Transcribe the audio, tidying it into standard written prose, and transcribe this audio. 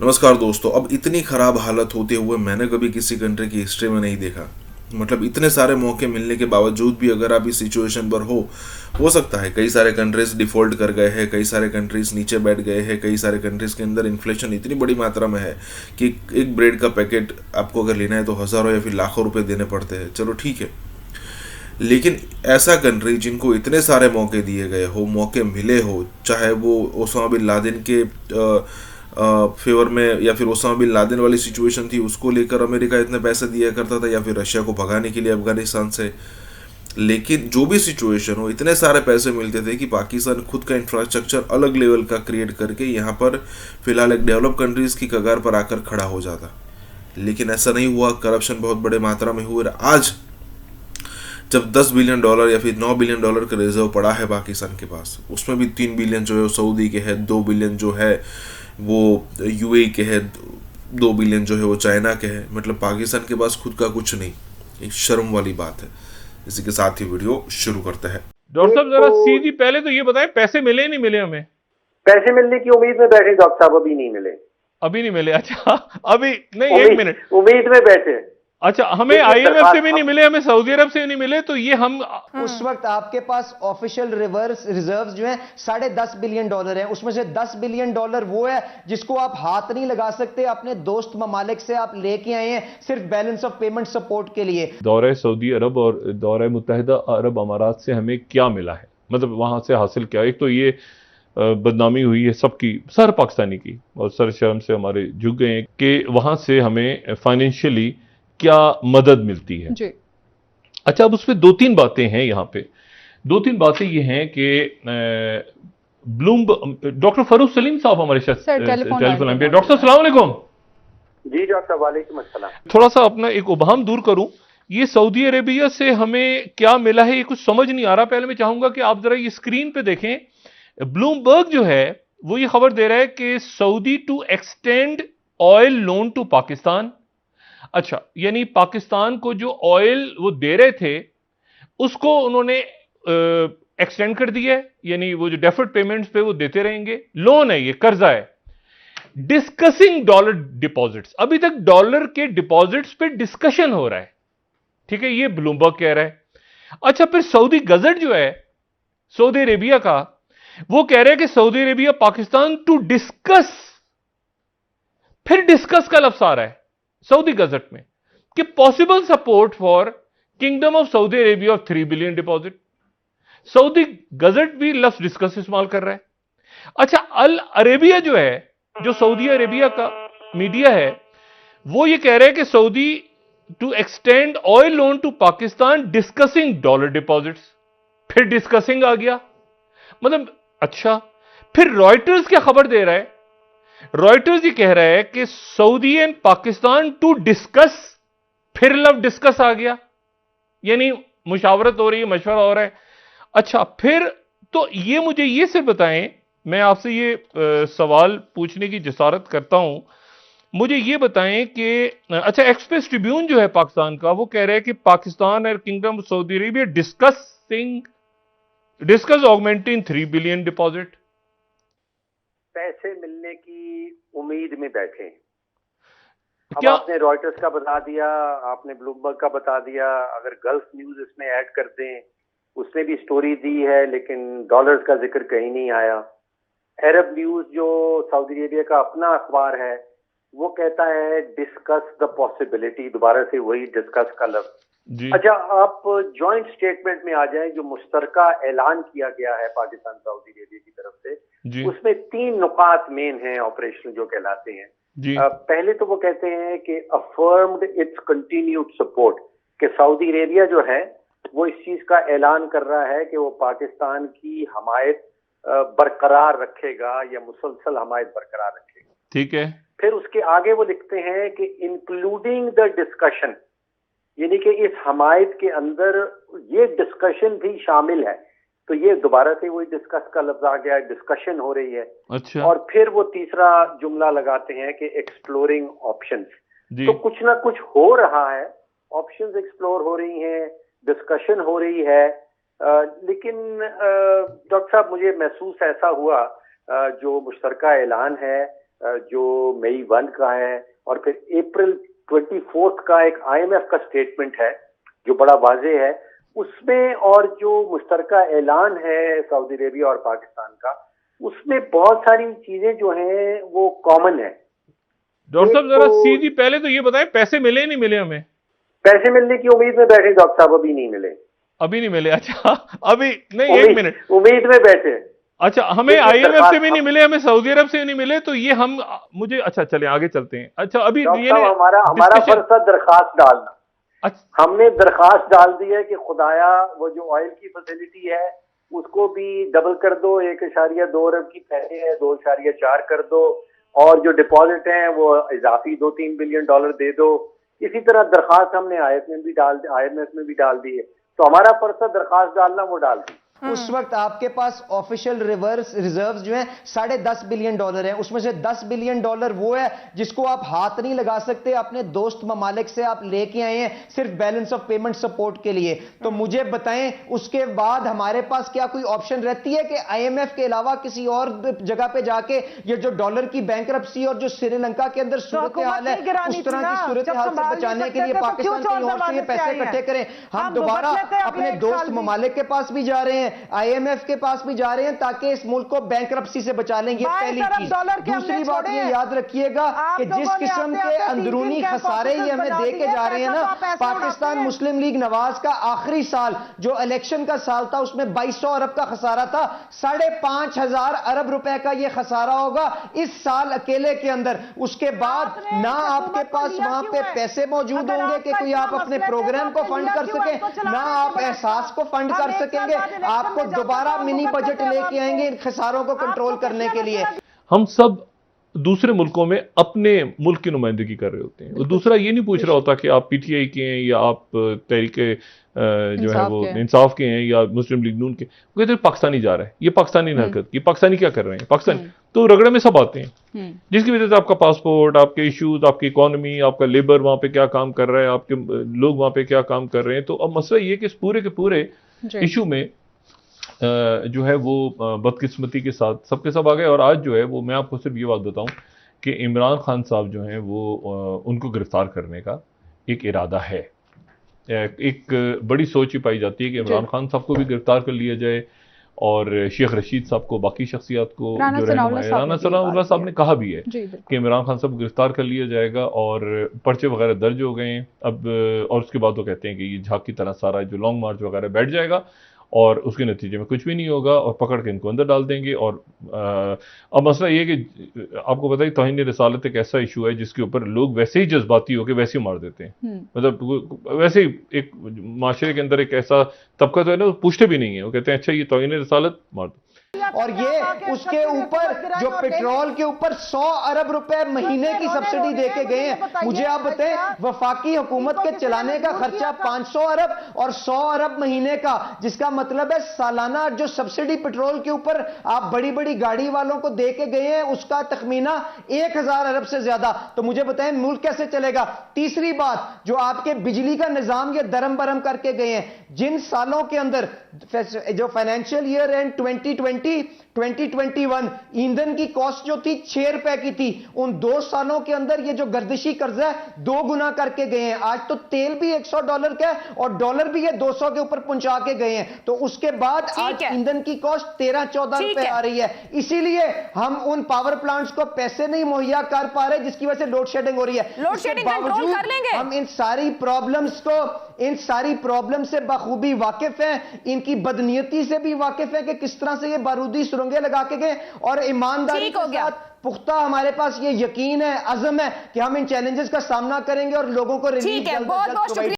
नमस्कार दोस्तों। अब इतनी ख़राब हालत होते हुए मैंने कभी किसी कंट्री की हिस्ट्री में नहीं देखा। मतलब इतने सारे मौके मिलने के बावजूद भी अगर आप इस सिचुएशन पर हो सकता है कई सारे कंट्रीज डिफ़ॉल्ट कर गए हैं, कई सारे कंट्रीज नीचे बैठ गए हैं, कई सारे कंट्रीज़ के अंदर इन्फ्लेशन इतनी बड़ी मात्रा में है कि एक ब्रेड का पैकेट आपको अगर लेना है तो हज़ारों या फिर लाखों रुपए देने पड़ते हैं। चलो ठीक है, लेकिन ऐसा कंट्री जिनको इतने सारे मौके दिए गए हो, मौके मिले हो, चाहे वो ओसामा बिन लादेन के फेवर में या फिर ओसामा बिन लादेन वाली सिचुएशन थी उसको लेकर अमेरिका इतने पैसे दिया करता था, या फिर रशिया को भगाने के लिए अफगानिस्तान से। लेकिन जो भी सिचुएशन हो, इतने सारे पैसे मिलते थे कि पाकिस्तान खुद का इंफ्रास्ट्रक्चर अलग लेवल का क्रिएट करके यहाँ पर फिलहाल एक डेवलप कंट्रीज की कगार पर आकर खड़ा हो जाता। लेकिन ऐसा नहीं हुआ, करप्शन बहुत बड़े मात्रा में हुआ। आज जब $10 बिलियन या फिर $9 बिलियन का रिजर्व पड़ा है पाकिस्तान के पास, उसमें भी 3 बिलियन जो है वो सऊदी के है, 2 बिलियन जो है वो यूएई के है, 2 बिलियन जो है वो चाइना के है। मतलब पाकिस्तान के पास खुद का कुछ नहीं। एक शर्म वाली बात है। इसी के साथ ही वीडियो शुरू करते हैं। डॉक्टर साहब जरा सीधी पहले तो ये बताएं, पैसे मिले नहीं मिले? हमें पैसे मिलने की उम्मीद में बैठे डॉक्टर साहब, अभी नहीं मिले। अभी नहीं मिले? अच्छा अभी नहीं, एक मिनट, उम्मीद में बैठे। अच्छा, हमें आईएमएफ से भी नहीं मिले, हमें सऊदी अरब से भी नहीं मिले, तो ये हम उस वक्त आपके पास ऑफिशियल रिवर्स रिजर्व्स जो हैं $10.5 बिलियन हैं, उसमें से $10 बिलियन वो है जिसको आप हाथ नहीं लगा सकते, अपने दोस्त ममालिक से आप लेके आए हैं सिर्फ बैलेंस ऑफ पेमेंट सपोर्ट के लिए। दौरे सऊदी अरब और दौरे मुत्तहिदा अरब अमारात से हमें क्या मिला है, मतलब वहां से हासिल क्या? एक तो ये बदनामी हुई है सबकी, सर पाकिस्तानी की, और सर शर्म से हमारे झुक गए हैं कि वहां से हमें फाइनेंशियली क्या मदद मिलती है जी। अच्छा, अब उसमें 2-3 बातें हैं यहाँ पे। 2-3 बातें ये हैं कि डॉक्टर फरूख सलीम साहब हमारे साथ टेलीफोन लाइन पे। डॉक्टर साहब अस्सलाम वालेकुम। जी डॉक्टर साहब, वालेकुम अस्सलाम। थोड़ा सा अपना एक उबहम दूर करूं, ये सऊदी अरेबिया से हमें क्या मिला है ये कुछ समझ नहीं आ रहा। पहले मैं चाहूंगा कि आप जरा ये स्क्रीन पे देखें। ब्लूमबर्ग जो है वो ये खबर दे रहा है कि Saudi to extend oil loan to Pakistan. अच्छा, यानी पाकिस्तान को जो ऑयल वो दे रहे थे उसको उन्होंने एक्सटेंड कर दिया है, यानी वो जो डेफर्ड पेमेंट्स पे वो देते रहेंगे। लोन है, ये कर्जा है। डिस्कसिंग डॉलर डिपॉजिट्स, अभी तक डॉलर के डिपॉजिट्स पे डिस्कशन हो रहा है, ठीक है, ये ब्लूमबर्ग कह रहा है। अच्छा, फिर सऊदी गजट जो है सऊदी अरेबिया का, वो कह रहे हैं कि Saudi Arabia Pakistan to discuss, फिर डिस्कस का लफ्ज आ रहा है सऊदी गजट में कि possible support for kingdom of Saudi Arabia of 3 billion deposit. Saudi gazette भी लफ्ज डिस्कस इस्तेमाल कर रहा है। अच्छा, अल अरेबिया जो है, जो सऊदी अरेबिया का मीडिया है, वो ये कह रहे हैं कि Saudi to extend oil loan to Pakistan discussing dollar deposits, फिर डिस्कसिंग आ गया, मतलब अच्छा। फिर रॉयटर्स क्या खबर दे रहा है? रॉयटर्स ये कह रहा है कि Saudi and Pakistan to discuss, फिर लव डिस्कस आ गया, यानी मुशावरत हो रही है, मशवरा हो रहा है। अच्छा, फिर तो ये मुझे ये से बताएं, मैं आपसे ये सवाल पूछने की जसारत करता हूं, मुझे ये बताएं कि अच्छा, एक्सप्रेस ट्रिब्यून जो है पाकिस्तान का, वो कह रहा है कि पाकिस्तान और kingdom Saudi Arabia discuss augmenting 3 billion deposit. पैसे मिलने की उम्मीद में बैठे। अब क्या आपने रॉयटर्स का बता दिया, आपने ब्लूमबर्ग का बता दिया, अगर गल्फ न्यूज इसमें ऐड कर दें, उसने भी स्टोरी दी है लेकिन डॉलर्स का जिक्र कहीं नहीं आया। अरब न्यूज जो सऊदी अरेबिया का अपना अखबार है, वो कहता है डिस्कस द पॉसिबिलिटी, दोबारा से वही डिस्कस का लफ्ज। अच्छा, आप जॉइंट स्टेटमेंट में आ जाएं जो मुश्तरका ऐलान किया गया है पाकिस्तान सऊदी अरेबिया की तरफ से, उसमें 3 नुकात मेन हैं ऑपरेशनल जो कहलाते हैं। पहले तो वो कहते हैं कि अफर्म्ड इट्स कंटिन्यूड सपोर्ट, कि सऊदी अरेबिया जो है वो इस चीज का ऐलान कर रहा है कि वो पाकिस्तान की हमायत बरकरार रखेगा या मुसलसल हमायत बरकरार रखेगा, ठीक है। फिर उसके आगे वो लिखते हैं कि इंक्लूडिंग द डिस्कशन, यानी कि इस हमायत के अंदर ये डिस्कशन भी शामिल है। तो ये दोबारा से वही डिस्कस का लफ्ज आ गया, डिस्कशन हो रही है। अच्छा। और फिर वो तीसरा जुमला लगाते हैं कि एक्सप्लोरिंग ऑप्शंस। तो कुछ ना कुछ हो रहा है, ऑप्शंस एक्सप्लोर हो रही हैं, डिस्कशन हो रही है। लेकिन डॉक्टर साहब, मुझे महसूस ऐसा हुआ जो मुश्तरका ऐलान है جو مئی 1 کا ہے، اور پھر اپریل 24 کا ایک IMF کا سٹیٹمنٹ ہے جو بڑا واضح ہے، اس میں اور جو مشترکہ اعلان ہے سعودی عربیہ اور پاکستان کا، اس میں بہت ساری چیزیں جو ہیں وہ کامن ہیں۔ ڈاکٹر صاحب ذرا سیدھی پہلے تو یہ بتائیں پیسے ملے نہیں ملے ہمیں؟ پیسے ملنے کی امید میں بیٹھے ڈاکٹر صاحب، ابھی نہیں ملے۔ ابھی نہیں ملے؟ اچھا ابھی نہیں، ایک منٹ، امید میں بیٹھے۔ اچھا ہمیں IMF سے بھی نہیں ملے، ہمیں سعودی عرب سے بھی نہیں ملے، تو یہ ہم مجھے اچھا چلیں آگے چلتے ہیں۔ اچھا ابھی ہمارا فرض تھا درخواست ڈالنا، ہم نے درخواست ڈال دی ہے کہ خدایا وہ جو آئل کی فیسلٹی ہے اس کو بھی ڈبل کر دو، 1.2 ارب کی پہلے ہے 2.4 کر دو، اور جو ڈپازٹ ہیں وہ اضافی 2-3 بلین ڈالر دے دو۔ اسی طرح درخواست ہم نے IMF میں بھی ڈال دی ہے، تو ہمارا فرض تھا درخواست ڈالنا، وہ ڈال دی۔ اس وقت آپ کے پاس آفیشل ریزروز جو ہیں 10.5 بلین ڈالر ہیں، اس میں سے 10 بلین ڈالر وہ ہے جس کو آپ ہاتھ نہیں لگا سکتے، اپنے دوست ممالک سے آپ لے کے آئے ہیں صرف بیلنس آف پیمنٹ سپورٹ کے لیے۔ تو مجھے بتائیں اس کے بعد ہمارے پاس کیا کوئی آپشن رہتی ہے کہ IMF کے علاوہ کسی اور جگہ پہ جا کے یہ جو ڈالر کی بینکرپسی اور جو سری لنکا کے اندر صورتحال ہے اس طرح کی صورتحال سے بچانے کے لیے پاکستان کہیں اور سے یہ پیسے اکٹھے کریں؟ ہم دوبارہ اپنے دوست ممالک کے پاس بھی جا رہے ہیں، IMF کے پاس بھی جا رہے ہیں تاکہ اس ملک کو بینکرپسی سے بچا لیں۔ یہ پہلی چیز۔ دوسری بات یہ یاد رکھیے گا کہ جس قسم کے اندرونی خسارے یہ ہمیں دے کے جا رہے ہیں نا، پاکستان مسلم لیگ نواز کا آخری سال جو الیکشن کا سال تھا اس میں 2200 ارب کا خسارہ تھا، 5,500 ارب روپے کا یہ خسارہ ہوگا اس سال اکیلے کے اندر۔ اس کے بعد نہ آپ کے پاس وہاں پہ پیسے موجود ہوں گے کہ کوئی آپ اپنے پروگرام کو فنڈ کر سکیں، نہ آپ احساس کو فنڈ کر سکیں گے، آپ کو دوبارہ منی بجٹ لے کے آئیں گے ان خساروں کو کنٹرول کرنے کے لیے۔ ہم سب دوسرے ملکوں میں اپنے ملک کی نمائندگی کر رہے ہوتے ہیں، اور دوسرا یہ نہیں پوچھ رہا ہوتا کہ آپ PTI کے ہیں یا آپ تحریک جو ہے وہ انصاف کے ہیں یا مسلم لیگ نون کے، وہ کہتے ہیں پاکستانی جا رہا ہے، یہ پاکستانی حرکت، یہ پاکستانی کیا کر رہے ہیں، پاکستانی تو رگڑے میں سب آتے ہیں، جس کی وجہ سے آپ کا پاسپورٹ، آپ کے ایشوز، آپ کی اکانومی، آپ کا لیبر وہاں پہ کیا کام کر رہا ہے، آپ کے لوگ وہاں پہ کیا کام کر رہے ہیں۔ تو اب مسئلہ یہ کہ اس پورے کے پورے ایشو میں جو ہے وہ بدقسمتی کے ساتھ سب کے سب آ گئے، اور آج جو ہے وہ میں آپ کو صرف یہ بات بتاؤں کہ عمران خان صاحب جو ہیں وہ ان کو گرفتار کرنے کا ایک ارادہ ہے، ایک بڑی سوچ ہی پائی جاتی ہے کہ عمران خان صاحب کو بھی گرفتار کر لیا جائے، اور شیخ رشید صاحب کو، باقی شخصیات کو، جو رانا ثناء اللہ صاحب نے کہا بھی ہے کہ عمران خان صاحب کو گرفتار کر لیا جائے گا، اور پرچے وغیرہ درج ہو گئے ہیں اب، اور اس کے بعد وہ کہتے ہیں کہ یہ جھاگ کی طرح سارا جو لانگ مارچ وغیرہ بیٹھ جائے گا، اور اس کے نتیجے میں کچھ بھی نہیں ہوگا، اور پکڑ کے ان کو اندر ڈال دیں گے۔ اور اب مسئلہ یہ کہ آپ کو پتہ ہی توہین رسالت ایک ایسا ایشو ہے جس کے اوپر لوگ ویسے ہی جذباتی ہو کے ویسے ہی مار دیتے ہیں، مطلب ویسے ہی ایک معاشرے کے اندر ایک ایسا طبقہ تو ہے نا، وہ پوچھتے بھی نہیں ہیں، وہ کہتے ہیں اچھا یہ توہین رسالت مار دو۔ اور یہ اس کے اوپر جو پیٹرول کے اوپر 100 ارب روپے مہینے کی سبسڈی دے کے گئے ہیں۔ مجھے آپ بتائیں وفاقی حکومت کے چلانے کا خرچہ 500 ارب اور 100 ارب مہینے کا، جس کا مطلب ہے سالانہ جو سبسڈی پیٹرول کے اوپر آپ بڑی بڑی گاڑی والوں کو دے کے گئے ہیں اس کا تخمینہ 1000 ارب سے زیادہ۔ تو مجھے بتائیں ملک کیسے چلے گا؟ تیسری بات جو آپ کے بجلی کا نظام یہ درم برم کر کے گئے ہیں، جن سالوں کے اندر جو فائنینشیل ایئر اینڈ 2021 ایندھن کی کاسٹ جو تھی 6 روپے کی تھی، ان 2 سالوں کے اندر یہ جو گردشی قرضہ ہے 2 گنا کر کے گئے ہیں۔ آج تو تیل بھی $100 کا ہے اور ڈالر بھی یہ 200 کے اوپر پہنچا کے گئے ہیں، تو اس کے بعد آج ایندھن کی کاسٹ 13-14 روپے آ رہی ہے۔ اسی لیے ہم ان پاور پلانٹس کو پیسے نہیں مہیا کر پا رہے، جس کی وجہ سے لوڈ شیڈنگ ہو رہی ہے۔ لوڈ شیڈنگ کنٹرول کر لیں گے ہم ان ساری پرابلم سے بخوبی واقف ہیں، ان کی بدنیتی سے بھی واقف ہیں کہ کس طرح سے یہ بارودی سرنگیں لگا کے گئے، اور ایمانداری کے ساتھ پختہ ہمارے پاس یہ یقین ہے، عزم ہے کہ ہم ان چیلنجز کا سامنا کریں گے اور لوگوں کو ریلیف جلد از جلد پرووائڈ